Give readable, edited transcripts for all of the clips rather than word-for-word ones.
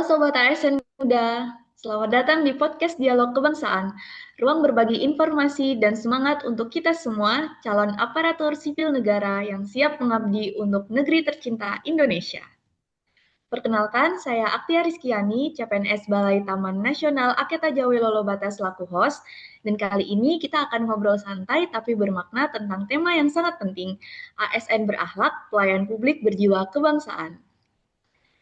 Sobat ASN Muda, selamat datang di podcast Dialog Kebangsaan, ruang berbagi informasi dan semangat untuk kita semua, calon aparatur sipil negara yang siap mengabdi untuk negeri tercinta Indonesia. Perkenalkan, saya Aktia Rizkyani, CPNS Balai Taman Nasional Aketa Jawa Lolobata selaku host, dan kali ini kita akan ngobrol santai tapi bermakna tentang tema yang sangat penting, ASN berakhlak, pelayan publik berjiwa kebangsaan.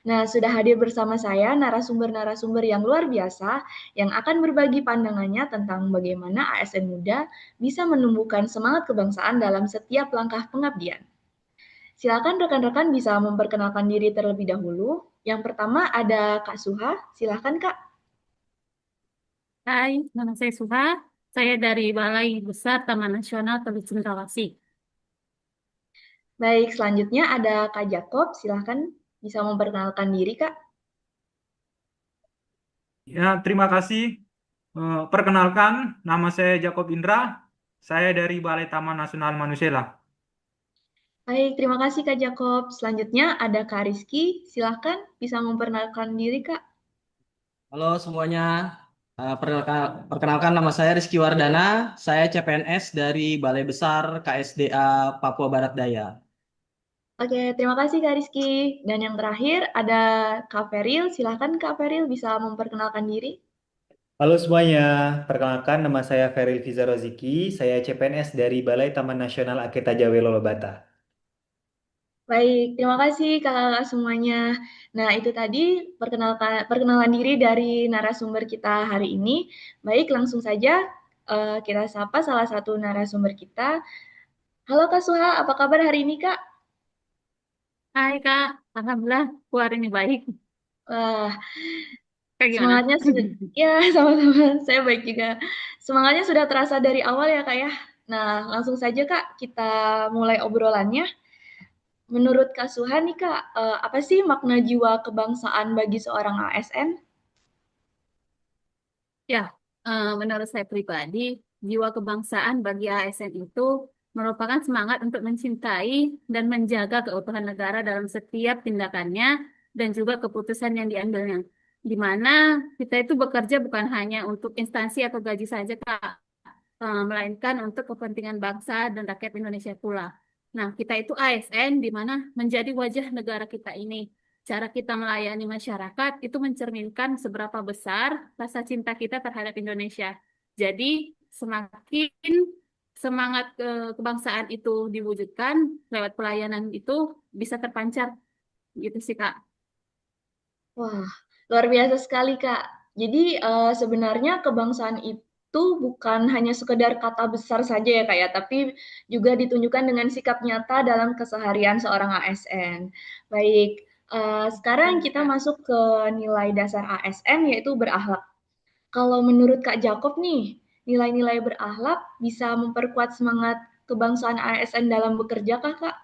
Nah, sudah hadir bersama saya narasumber-narasumber yang luar biasa yang akan berbagi pandangannya tentang bagaimana ASN muda bisa menumbuhkan semangat kebangsaan dalam setiap langkah pengabdian. Silakan rekan-rekan bisa memperkenalkan diri terlebih dahulu. Yang pertama ada Kak Suha, silakan Kak. Hai, nama saya Suha. Saya dari Balai Besar Taman Nasional Teluk Cendrawasih. Baik, selanjutnya ada Kak Jakob, silakan bisa memperkenalkan diri Kak. Ya, terima kasih. Perkenalkan, nama saya Jakob Indra. Saya dari Balai Taman Nasional Manusela. Baik, terima kasih Kak Jakob. Selanjutnya ada Kak Rizky, silakan bisa memperkenalkan diri Kak. Halo semuanya, perkenalkan nama saya Rizky Wardana, saya CPNS dari Balai Besar KSDA Papua Barat Daya. Oke, terima kasih Kak Rizky. Dan yang terakhir ada Kak Feril. Silakan Kak Feril bisa memperkenalkan diri. Halo semuanya, perkenalkan nama saya Feril Fiza Roziki, saya CPNS dari Balai Taman Nasional Aketa Jawa Lolobata. Baik, terima kasih kakak-kakak semuanya. Nah, itu tadi perkenalan diri dari narasumber kita hari ini. Baik, langsung saja kita sapa salah satu narasumber kita. Halo Kak Suha, apa kabar hari ini Kak? Hai Kak, Alhamdulillah keluar ini baik. Wah, Kayak gimana? semangatnya sudah, ya sama-sama, saya baik juga. Semangatnya sudah terasa dari awal ya Kak ya. Nah, langsung saja Kak, kita mulai obrolannya. Menurut Kak Suhan nih Kak, apa sih makna jiwa kebangsaan bagi seorang ASN? Ya, menurut saya pribadi, jiwa kebangsaan bagi ASN itu merupakan semangat untuk mencintai dan menjaga keutuhan negara dalam setiap tindakannya dan juga keputusan yang diambilnya. Di mana kita itu bekerja bukan hanya untuk instansi atau gaji saja, Kak, melainkan untuk kepentingan bangsa dan rakyat Indonesia pula. Nah, kita itu ASN di mana menjadi wajah negara kita ini. Cara kita melayani masyarakat itu mencerminkan seberapa besar rasa cinta kita terhadap Indonesia. Jadi, semakin semangat kebangsaan itu diwujudkan lewat pelayanan itu bisa terpancar gitu sih, Kak. Wah, luar biasa sekali Kak. Jadi sebenarnya kebangsaan itu bukan hanya sekedar kata besar saja ya Kak ya, tapi juga ditunjukkan dengan sikap nyata dalam keseharian seorang ASN. Baik, sekarang Benar, kita Kak. masuk ke nilai dasar ASN yaitu berakhlak. Kalau menurut Kak Jakob nih, nilai-nilai berakhlak bisa memperkuat semangat kebangsaan ASN dalam bekerja kah, Kak?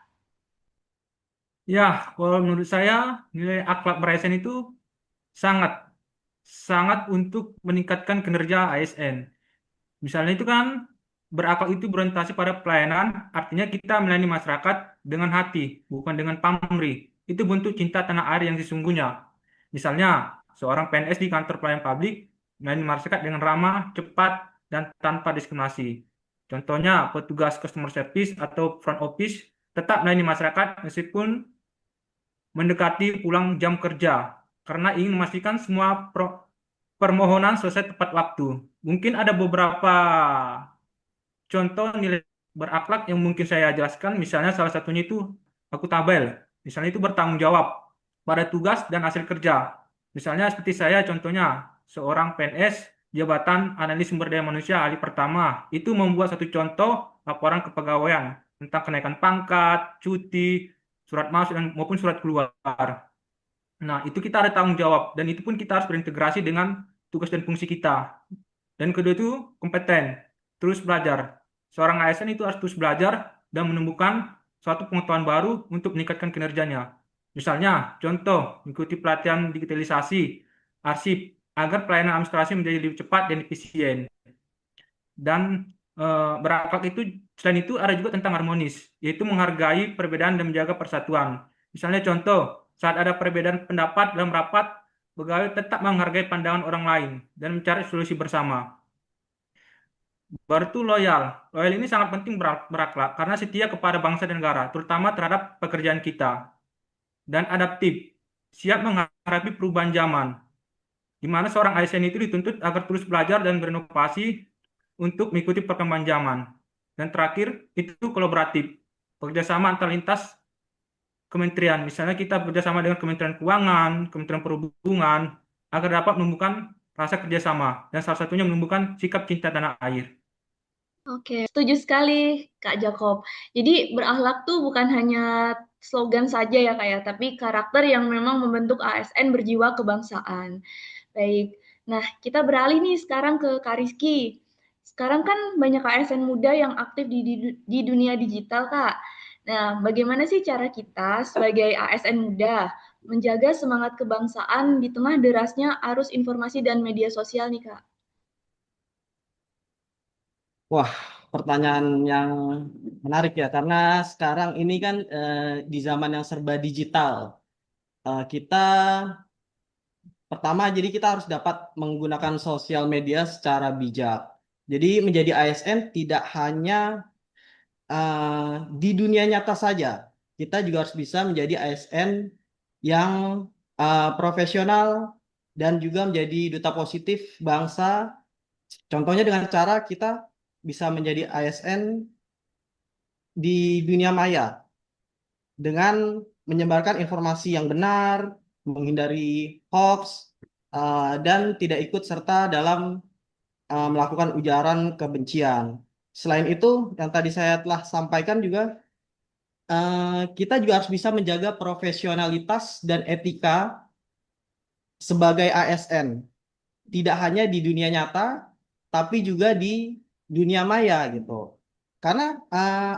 Ya, kalau menurut saya, nilai akhlak beresen itu sangat, sangat untuk meningkatkan kinerja ASN. Misalnya itu kan, berakhlak itu berorientasi pada pelayanan, artinya kita melayani masyarakat dengan hati, bukan dengan pamrih. Itu bentuk cinta tanah air yang sesungguhnya. Misalnya, seorang PNS di kantor pelayanan publik melayani masyarakat dengan ramah, cepat, dan tanpa diskriminasi. Contohnya, petugas customer service atau front office tetap melayani masyarakat meskipun mendekati pulang jam kerja, karena ingin memastikan semua permohonan selesai tepat waktu. Mungkin ada beberapa contoh nilai berakhlak yang mungkin saya jelaskan, misalnya salah satunya itu akuntabel. Misalnya itu bertanggung jawab pada tugas dan hasil kerja. Misalnya seperti saya contohnya seorang PNS jabatan analis sumber daya manusia ahli pertama itu membuat satu contoh laporan kepegawaian tentang kenaikan pangkat, cuti, surat masuk dan maupun surat keluar. Nah, itu kita ada tanggung jawab dan itu pun kita harus berintegrasi dengan tugas dan fungsi kita. Dan kedua itu kompeten, terus belajar. Seorang ASN itu harus terus belajar dan menemukan suatu pengetahuan baru untuk meningkatkan kinerjanya. Misalnya, contoh, mengikuti pelatihan digitalisasi, arsip, agar pelayanan administrasi menjadi lebih cepat dan efisien. Dan berakhlak itu, selain itu ada juga tentang harmonis, yaitu menghargai perbedaan dan menjaga persatuan. Misalnya contoh, saat ada perbedaan pendapat dalam rapat, pegawai tetap menghargai pandangan orang lain dan mencari solusi bersama. Baru itu loyal. Loyal ini sangat penting berakhlak karena setia kepada bangsa dan negara, terutama terhadap pekerjaan kita. Dan adaptif, siap menghadapi perubahan zaman, di mana seorang ASN itu dituntut agar terus belajar dan berinovasi untuk mengikuti perkembangan zaman. Dan terakhir, itu kolaboratif, bekerjasama antar lintas kementerian. Misalnya kita bekerjasama dengan Kementerian Keuangan, Kementerian Perhubungan, agar dapat menumbuhkan rasa kerjasama, dan salah satunya menumbuhkan sikap cinta tanah air. Oke, setuju sekali Kak Jakob. Jadi berakhlak tuh bukan hanya slogan saja ya Kak ya, tapi karakter yang memang membentuk ASN berjiwa kebangsaan. Baik, nah kita beralih nih sekarang ke Kak Rizky. Sekarang kan banyak ASN muda yang aktif di dunia digital Kak. Nah, bagaimana sih cara kita sebagai ASN muda menjaga semangat kebangsaan di tengah derasnya arus informasi dan media sosial nih Kak? Wah, pertanyaan yang menarik ya, karena sekarang ini kan di zaman yang serba digital. Kita pertama, jadi kita harus dapat menggunakan sosial media secara bijak. Jadi menjadi ASN tidak hanya di dunia nyata saja. Kita juga harus bisa menjadi ASN yang profesional dan juga menjadi duta positif bangsa. Contohnya dengan cara kita bisa menjadi ASN di dunia maya dengan menyebarkan informasi yang benar, menghindari hoax, dan tidak ikut serta dalam melakukan ujaran kebencian. Selain itu, yang tadi saya telah sampaikan juga, kita juga harus bisa menjaga profesionalitas dan etika sebagai ASN. Tidak hanya di dunia nyata, tapi juga di dunia maya gitu. Karena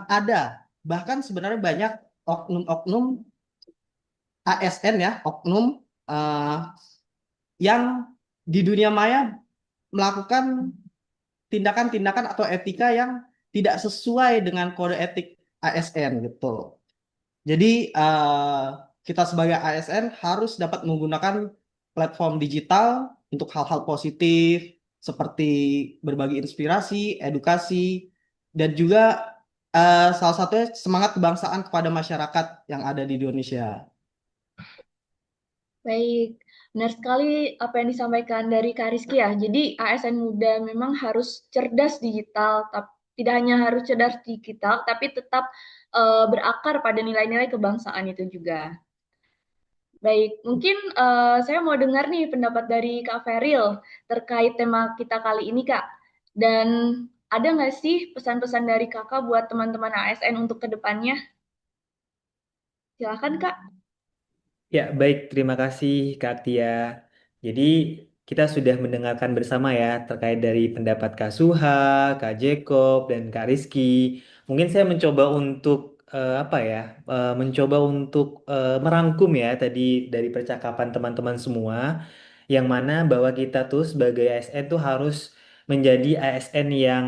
ada, bahkan sebenarnya banyak oknum-oknum ASN ya, oknum eh, yang di dunia maya melakukan tindakan-tindakan atau etika yang tidak sesuai dengan kode etik ASN gitu. Jadi kita sebagai ASN harus dapat menggunakan platform digital untuk hal-hal positif seperti berbagi inspirasi, edukasi, dan juga salah satunya semangat kebangsaan kepada masyarakat yang ada di Indonesia. Baik, benar sekali apa yang disampaikan dari Kak Rizky ya. Jadi ASN muda memang harus cerdas digital, tapi tidak hanya harus cerdas digital, tapi tetap berakar pada nilai-nilai kebangsaan itu juga. Baik, mungkin saya mau dengar nih pendapat dari Kak Feril terkait tema kita kali ini, Kak. Dan ada nggak sih pesan-pesan dari Kakak buat teman-teman ASN untuk kedepannya? Silakan, Kak. Ya, baik. Terima kasih, Kak Tia. Jadi, kita sudah mendengarkan bersama ya terkait dari pendapat Kak Suha, Kak Jacob, dan Kak Rizky. Mungkin saya mencoba untuk apa ya, mencoba untuk merangkum ya tadi dari percakapan teman-teman semua, yang mana bahwa kita tuh sebagai ASN tuh harus menjadi ASN yang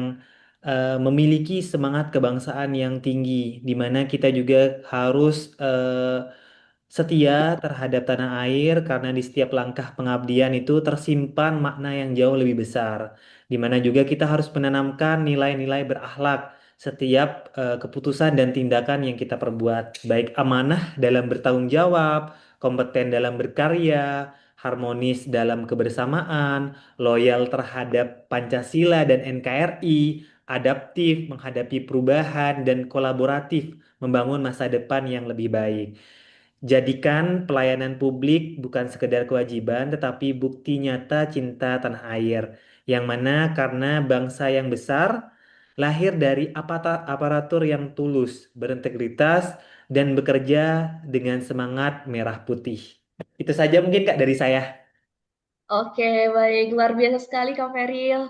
memiliki semangat kebangsaan yang tinggi, di mana kita juga harus setia terhadap tanah air karena di setiap langkah pengabdian itu tersimpan makna yang jauh lebih besar, di mana juga kita harus menanamkan nilai-nilai berakhlak setiap keputusan dan tindakan yang kita perbuat, baik amanah dalam bertanggung jawab, kompeten dalam berkarya, harmonis dalam kebersamaan, loyal terhadap Pancasila dan NKRI, adaptif menghadapi perubahan, dan kolaboratif membangun masa depan yang lebih baik. Jadikan pelayanan publik bukan sekedar kewajiban, tetapi bukti nyata cinta tanah air. Yang mana karena bangsa yang besar, lahir dari aparatur yang tulus, berintegritas, dan bekerja dengan semangat merah putih. Itu saja mungkin Kak dari saya. Oke, baik. Luar biasa sekali, Kak Feril.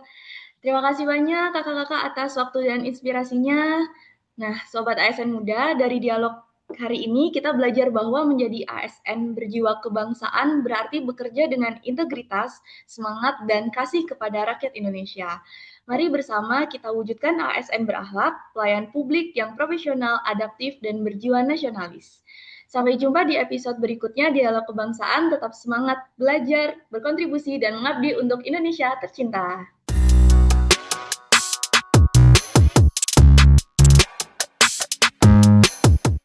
Terima kasih banyak kakak-kakak atas waktu dan inspirasinya. Nah, Sobat ASN Muda, dari dialog hari ini kita belajar bahwa menjadi ASN berjiwa kebangsaan berarti bekerja dengan integritas, semangat, dan kasih kepada rakyat Indonesia. Mari bersama kita wujudkan ASN berakhlak, pelayan publik yang profesional, adaptif, dan berjiwa nasionalis. Sampai jumpa di episode berikutnya Dialog Kebangsaan. Tetap semangat belajar, berkontribusi, dan mengabdi untuk Indonesia tercinta.